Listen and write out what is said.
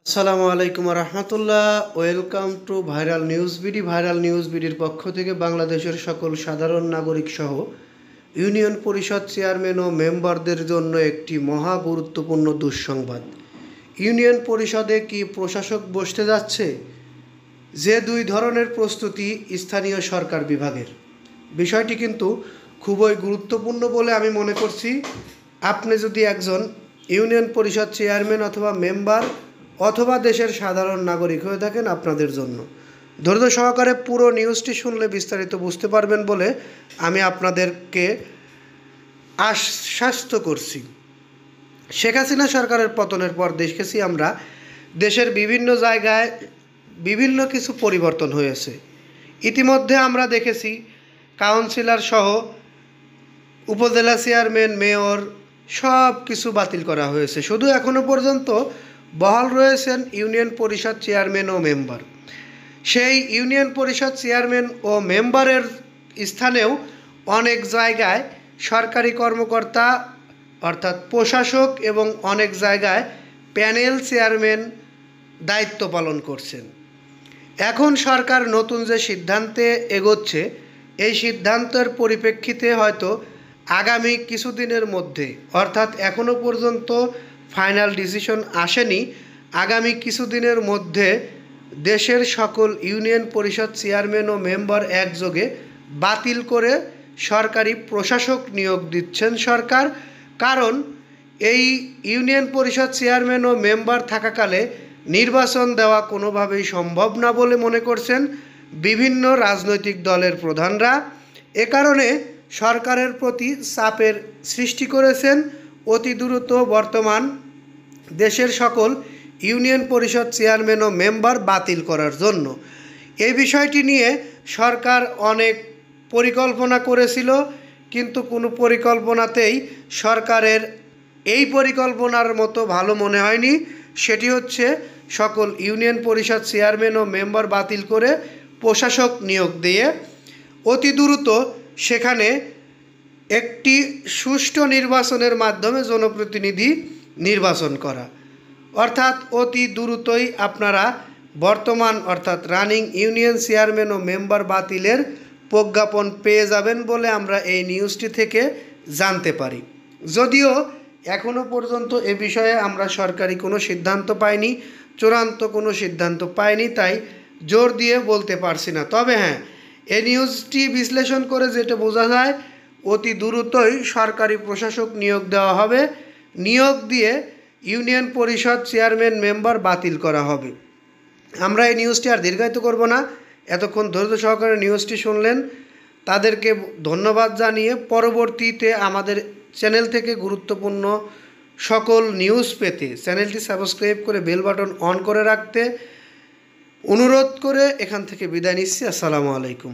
আসসালামু আলাইকুম রহমতুল্লাহ। Welcome to viral news BD. Viral news বিডির পক্ষ থেকে বাংলাদেশের সকল সাধারণ নাগরিক সহ ইউনিয়ন পরিষদ চেয়ারম্যান ও মেম্বারদের জন্য একটি মহা গুরুত্বপূর্ণ দুঃসংবাদ। ইউনিয়ন পরিষদে কি প্রশাসক বসতে যাচ্ছে? যে দুই ধরনের প্রস্তুতি স্থানীয় সরকার বিভাগের। বিষয়টি কিন্তু খুবই গুরুত্বপূর্ণ বলে আমি মনে করছি। আপনি যদি একজন ইউনিয়ন পরিষদ চেয়ারম্যান অথবা মেম্বার অথবা দেশের সাধারণ নাগরিক হয়ে থাকেন, আপনাদের জন্য ধৈর্য সহকারে পুরো নিউজটি শুনলে বিস্তারিত বুঝতে পারবেন বলে আমি আপনাদেরকে আশ্বস্ত করছি। শেখ হাসিনা সরকারের পতনের পর দেখেছি আমরা দেশের বিভিন্ন জায়গায় বিভিন্ন কিছু পরিবর্তন হয়েছে। ইতিমধ্যে আমরা দেখেছি কাউন্সিলর সহ উপজেলা চেয়ারম্যান, মেয়র সব কিছু বাতিল করা হয়েছে। শুধু এখনও পর্যন্ত বহাল রয়েছেন ইউনিয়ন পরিষদ চেয়ারম্যান ও মেম্বার। সেই ইউনিয়ন পরিষদ চেয়ারম্যান ও মেম্বারের স্থানেও অনেক জায়গায় সরকারি কর্মকর্তা অর্থাৎ প্রশাসক এবং অনেক জায়গায় প্যানেল চেয়ারম্যান দায়িত্ব পালন করছেন। এখন সরকার নতুন যে সিদ্ধান্তে এগোচ্ছে, এই সিদ্ধান্তের পরিপ্রেক্ষিতে হয়তো আগামী কিছুদিনের মধ্যে, অর্থাৎ এখনও পর্যন্ত ফাইনাল ডিসিশন আসেনি, আগামী কিছুদিনের মধ্যে দেশের সকল ইউনিয়ন পরিষদ চেয়ারম্যান ও মেম্বার একযোগে বাতিল করে সরকারি প্রশাসক নিয়োগ দিচ্ছেন সরকার। কারণ এই ইউনিয়ন পরিষদ চেয়ারম্যান ও মেম্বার থাকাকালে নির্বাচন দেওয়া কোনোভাবেই সম্ভব না বলে মনে করছেন বিভিন্ন রাজনৈতিক দলের প্রধানরা। এ কারণে সরকারের প্রতি চাপের সৃষ্টি করেছেন অতি দ্রুত বর্তমান দেশের সকল ইউনিয়ন পরিষদ চেয়ারম্যান ও মেম্বার বাতিল করার জন্য। এই বিষয়টি নিয়ে সরকার অনেক পরিকল্পনা করেছিল, কিন্তু কোনো পরিকল্পনাতেই সরকারের এই পরিকল্পনার মতো ভালো মনে হয়নি। সেটি হচ্ছে সকল ইউনিয়ন পরিষদ চেয়ারম্যান ও মেম্বার বাতিল করে প্রশাসক নিয়োগ দিয়ে অতি দ্রুত সেখানে একটি সুষ্ঠু নির্বাচনের মাধ্যমে জনপ্রতিনিধি নির্বাচন করা। অর্থাৎ অতি দ্রুতই আপনারা বর্তমান অর্থাৎ রানিং ইউনিয়ন চেয়ারম্যান ও মেম্বার বাতিলের প্রজ্ঞাপন পেয়ে যাবেন বলে আমরা এই নিউজটি থেকে জানতে পারি। যদিও এখনও পর্যন্ত এ বিষয়ে আমরা সরকারি কোনো সিদ্ধান্ত পাইনি, চূড়ান্ত কোনো সিদ্ধান্ত পাইনি, তাই জোর দিয়ে বলতে পারছি না। তবে হ্যাঁ, এই নিউজটি বিশ্লেষণ করে যেটা বোঝা যায়, অতি দ্রুতই সরকারি প্রশাসক নিয়োগ দেওয়া হবে, নিয়োগ দিয়ে ইউনিয়ন পরিষদ চেয়ারম্যান মেম্বার বাতিল করা হবে। আমরা এই নিউজটি আর দীর্ঘায়িত করব না। এতক্ষণ ধৈর্য সহকারে নিউজটি শুনলেন, তাদেরকে ধন্যবাদ জানিয়ে পরবর্তীতে আমাদের চ্যানেল থেকে গুরুত্বপূর্ণ সকল নিউজ পেতে চ্যানেলটি সাবস্ক্রাইব করে বেল বাটন অন করে রাখতে অনুরোধ করে এখান থেকে বিদায় নিচ্ছি। আসসালামু আলাইকুম।